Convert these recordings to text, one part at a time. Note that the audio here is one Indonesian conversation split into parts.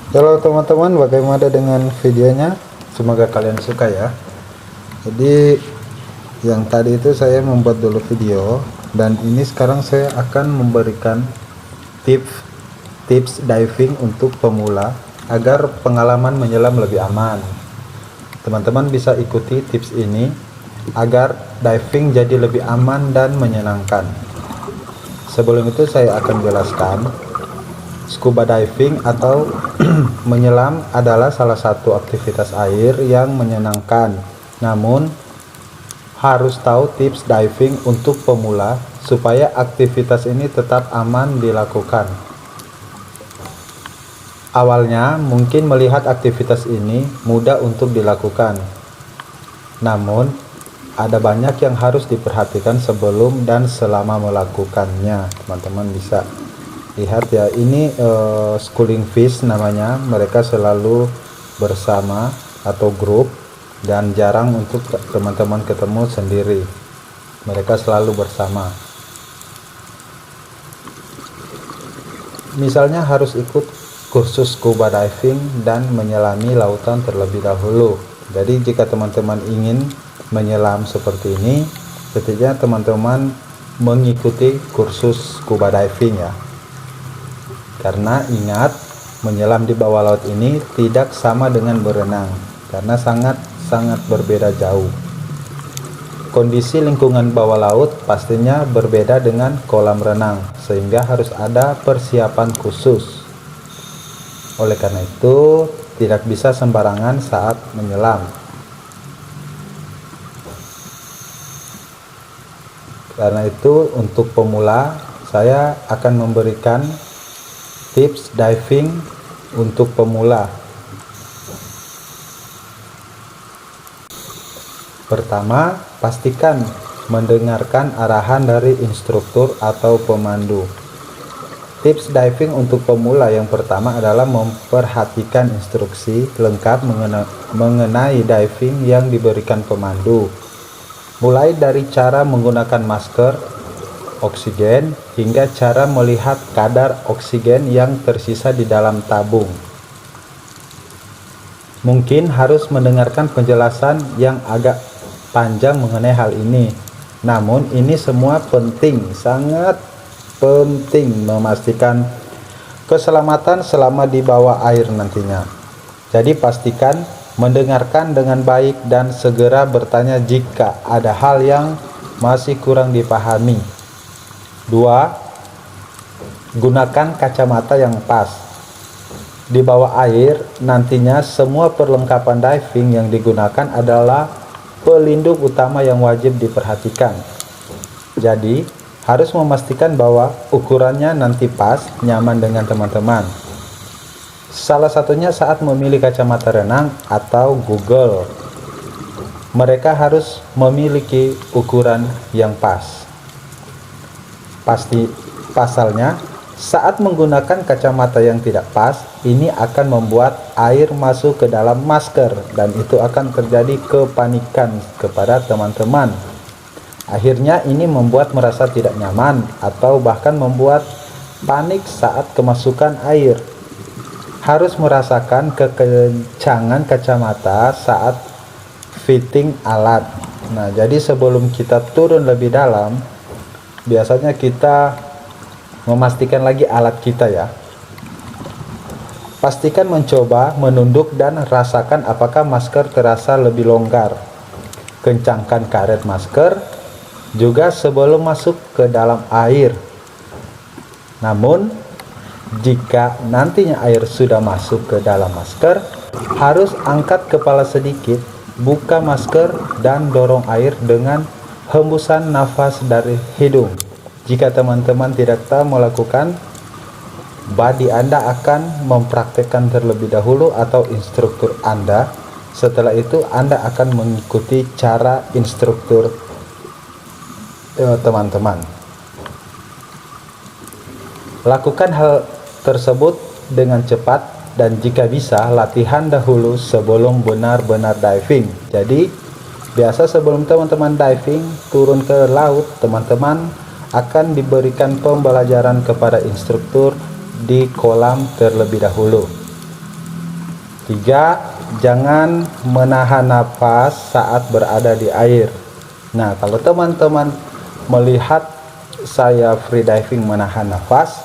Halo teman-teman, bagaimana dengan videonya? Semoga kalian suka ya. Jadi yang tadi itu saya membuat dulu video, dan ini sekarang saya akan memberikan tips diving untuk pemula agar pengalaman menyelam lebih aman. Teman-teman bisa ikuti tips ini agar diving jadi lebih aman dan menyenangkan. Sebelum itu saya akan jelaskan. Scuba diving atau menyelam adalah salah satu aktivitas air yang menyenangkan. Namun, harus tahu tips diving untuk pemula supaya aktivitas ini tetap aman dilakukan. Awalnya, mungkin melihat aktivitas ini mudah untuk dilakukan. Namun, ada banyak yang harus diperhatikan sebelum dan selama melakukannya. Teman-teman bisa lihat ya, ini schooling fish namanya. Mereka selalu bersama atau grup, dan jarang untuk teman-teman ketemu sendiri. Mereka selalu bersama. Misalnya harus ikut kursus scuba diving dan menyelami lautan terlebih dahulu. Jadi jika teman-teman ingin menyelam seperti ini, setidaknya teman-teman mengikuti kursus scuba diving ya. Karena ingat, menyelam di bawah laut ini tidak sama dengan berenang, karena sangat berbeda jauh. Kondisi lingkungan bawah laut pastinya berbeda dengan kolam renang, sehingga harus ada persiapan khusus. Oleh karena itu, tidak bisa sembarangan saat menyelam. Karena itu, untuk pemula, saya akan memberikan tips diving untuk pemula. Pertama, pastikan mendengarkan arahan dari instruktur atau pemandu. Tips diving untuk pemula yang pertama adalah memperhatikan instruksi lengkap mengenai diving yang diberikan pemandu. Mulai dari cara menggunakan masker oksigen hingga cara melihat kadar oksigen yang tersisa di dalam tabung. Mungkin harus mendengarkan penjelasan yang agak panjang mengenai hal ini. Namun ini semua penting, sangat penting memastikan keselamatan selama di bawah air nantinya. Jadi pastikan mendengarkan dengan baik dan segera bertanya jika ada hal yang masih kurang dipahami. 2. Gunakan kacamata yang pas. Di bawah air nantinya semua perlengkapan diving yang digunakan adalah pelindung utama yang wajib diperhatikan. Jadi harus memastikan bahwa ukurannya nanti pas, nyaman dengan teman-teman. Salah satunya saat memilih kacamata renang atau Google. Mereka harus memiliki ukuran yang pas. Pasalnya, saat menggunakan kacamata yang tidak pas, ini akan membuat air masuk ke dalam masker, dan itu akan terjadi kepanikan kepada teman-teman. Akhirnya ini membuat merasa tidak nyaman atau bahkan membuat panik saat kemasukan air. Harus merasakan kekencangan kacamata saat fitting alat. Nah, jadi sebelum kita turun lebih dalam, biasanya kita memastikan lagi alat kita ya. Pastikan mencoba menunduk dan rasakan apakah masker terasa lebih longgar. Kencangkan karet masker juga sebelum masuk ke dalam air. Namun, jika nantinya air sudah masuk ke dalam masker, harus angkat kepala sedikit, buka masker dan dorong air dengan hembusan nafas dari hidung. Jika teman-teman tidak tahu melakukan, buddy Anda akan mempraktekkan terlebih dahulu atau instruktur Anda. Setelah itu Anda akan mengikuti cara instruktur teman-teman. Lakukan hal tersebut dengan cepat, dan jika bisa latihan dahulu sebelum benar-benar diving. Jadi biasa sebelum teman-teman diving turun ke laut, teman-teman akan diberikan pembelajaran kepada instruktur di kolam terlebih dahulu. 3. Jangan menahan nafas saat berada di air. Nah, kalau teman-teman melihat saya free diving menahan nafas,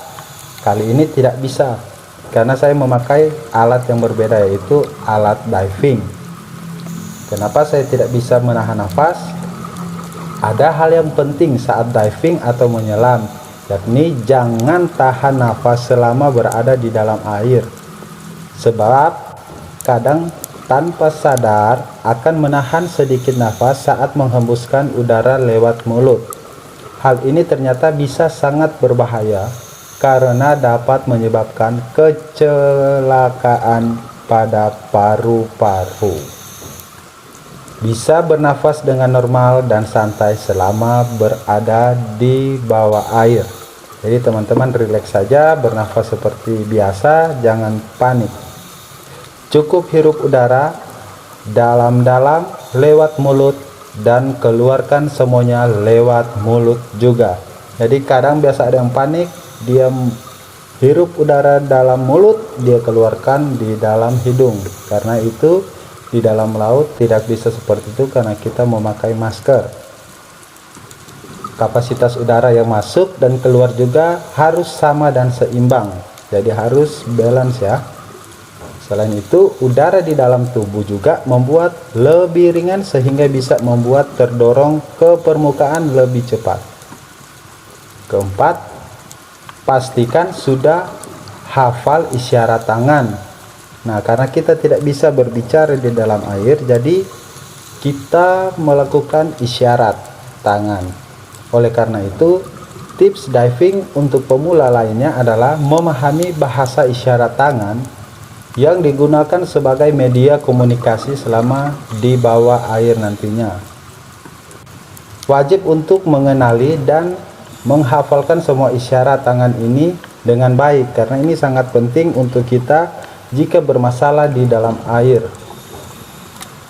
kali ini tidak bisa karena saya memakai alat yang berbeda, yaitu alat diving. Kenapa saya tidak bisa menahan nafas? Ada hal yang penting saat diving atau menyelam, yakni jangan tahan nafas selama berada di dalam air, sebab kadang tanpa sadar akan menahan sedikit nafas saat menghembuskan udara lewat mulut. Hal ini ternyata bisa sangat berbahaya karena dapat menyebabkan kecelakaan pada paru-paru. Bisa bernafas dengan normal dan santai selama berada di bawah air. Jadi teman-teman rileks saja, bernafas seperti biasa, jangan panik. Cukup hirup udara dalam-dalam lewat mulut dan keluarkan semuanya lewat mulut juga. Jadi kadang biasa ada yang panik, dia hirup udara dalam mulut, dia keluarkan di dalam hidung. Karena itu di dalam laut tidak bisa seperti itu karena kita memakai masker. Kapasitas udara yang masuk dan keluar juga harus sama dan seimbang. Jadi harus balance ya. Selain itu, udara di dalam tubuh juga membuat lebih ringan sehingga bisa membuat terdorong ke permukaan lebih cepat. Keempat, pastikan sudah hafal isyarat tangan. Nah, karena kita tidak bisa berbicara di dalam air, jadi kita melakukan isyarat tangan. Oleh karena itu, tips diving untuk pemula lainnya adalah memahami bahasa isyarat tangan yang digunakan sebagai media komunikasi selama di bawah air nantinya. Wajib untuk mengenali dan menghafalkan semua isyarat tangan ini dengan baik, karena ini sangat penting untuk kita jika bermasalah di dalam air.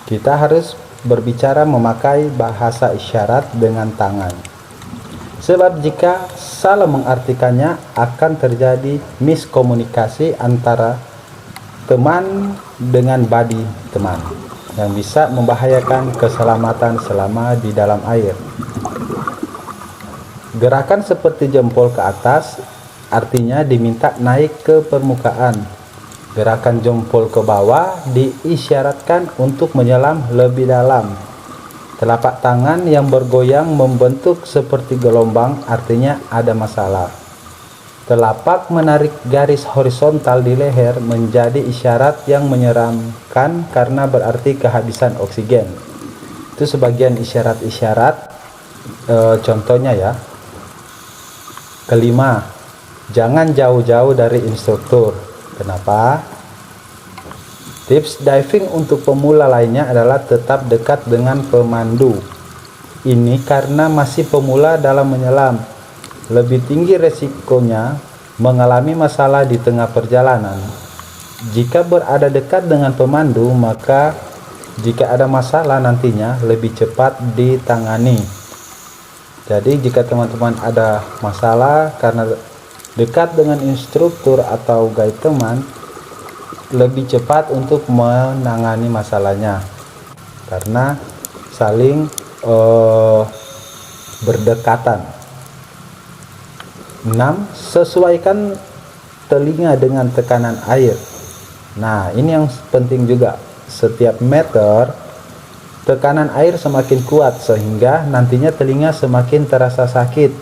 Kita harus berbicara memakai bahasa isyarat dengan tangan. Sebab jika salah mengartikannya akan terjadi miskomunikasi antara teman dengan body teman yang bisa membahayakan keselamatan selama di dalam air. Gerakan seperti jempol ke atas artinya diminta naik ke permukaan. Gerakan jempol ke bawah diisyaratkan untuk menyelam lebih dalam. Telapak tangan yang bergoyang membentuk seperti gelombang artinya ada masalah. Telapak menarik garis horizontal di leher menjadi isyarat yang menyeramkan karena berarti kehabisan oksigen. Itu sebagian isyarat-isyarat, contohnya ya. Kelima, jangan jauh-jauh dari instruktur. Kenapa? Tips diving untuk pemula lainnya adalah tetap dekat dengan pemandu. Ini karena masih pemula dalam menyelam. Lebih tinggi resikonya mengalami masalah di tengah perjalanan. Jika berada dekat dengan pemandu, maka jika ada masalah nantinya lebih cepat ditangani. Jadi jika teman-teman ada masalah karena dekat dengan instruktur atau guide teman, lebih cepat untuk menangani masalahnya karena saling berdekatan. 6. Sesuaikan telinga dengan tekanan air. Nah, ini yang penting juga. Setiap meter tekanan air semakin kuat sehingga nantinya telinga semakin terasa sakit.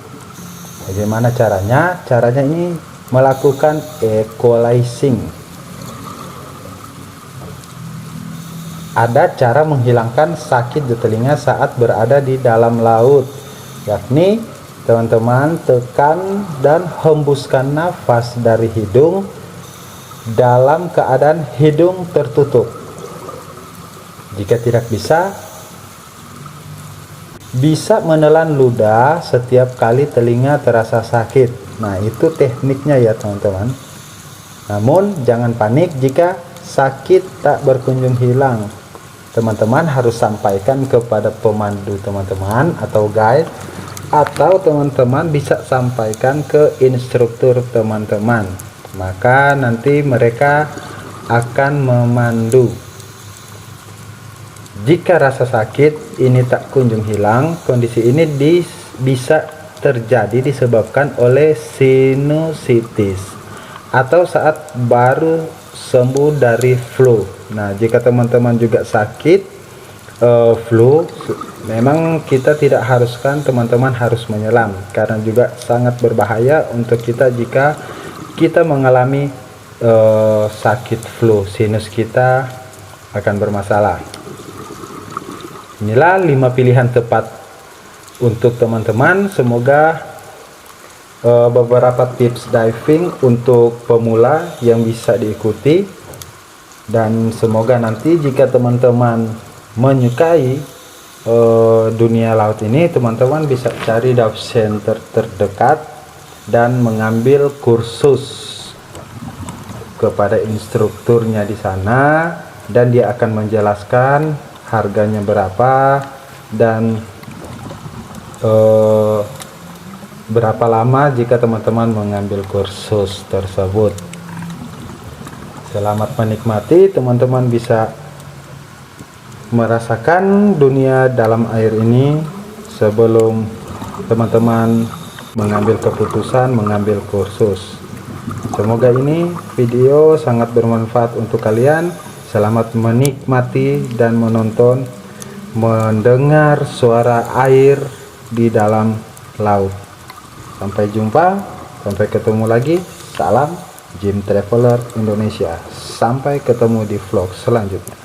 Bagaimana caranya? Caranya ini melakukan equalizing. Ada cara menghilangkan sakit di telinga saat berada di dalam laut, yakni teman-teman tekan dan hembuskan nafas dari hidung dalam keadaan hidung tertutup. Jika tidak bisa menelan ludah setiap kali telinga terasa sakit. Nah, itu tekniknya ya teman-teman. Namun jangan panik jika sakit tak berkunjung hilang. Teman-teman harus sampaikan kepada pemandu teman-teman atau guide, atau teman-teman bisa sampaikan ke instruktur teman-teman. Maka nanti mereka akan memandu. Jika rasa sakit ini tak kunjung hilang, kondisi ini bisa terjadi disebabkan oleh sinusitis atau saat baru sembuh dari flu. Nah, jika teman-teman juga sakit flu, memang kita tidak haruskan teman-teman harus menyelam, karena juga sangat berbahaya untuk kita jika kita mengalami sakit flu, sinus kita akan bermasalah. Inilah 5 pilihan tepat untuk teman-teman. Semoga beberapa tips diving untuk pemula yang bisa diikuti, dan semoga nanti jika teman-teman menyukai dunia laut ini, teman-teman bisa cari dive center terdekat dan mengambil kursus kepada instrukturnya di sana, dan dia akan menjelaskan harganya berapa dan berapa lama jika teman-teman mengambil kursus tersebut. Selamat menikmati, teman-teman bisa merasakan dunia dalam air ini sebelum teman-teman mengambil keputusan mengambil kursus. Semoga ini video sangat bermanfaat untuk kalian. Selamat menikmati dan menonton, mendengar suara air di dalam laut. Sampai jumpa, sampai ketemu lagi. Salam Jim Traveler Indonesia. Sampai ketemu di vlog selanjutnya.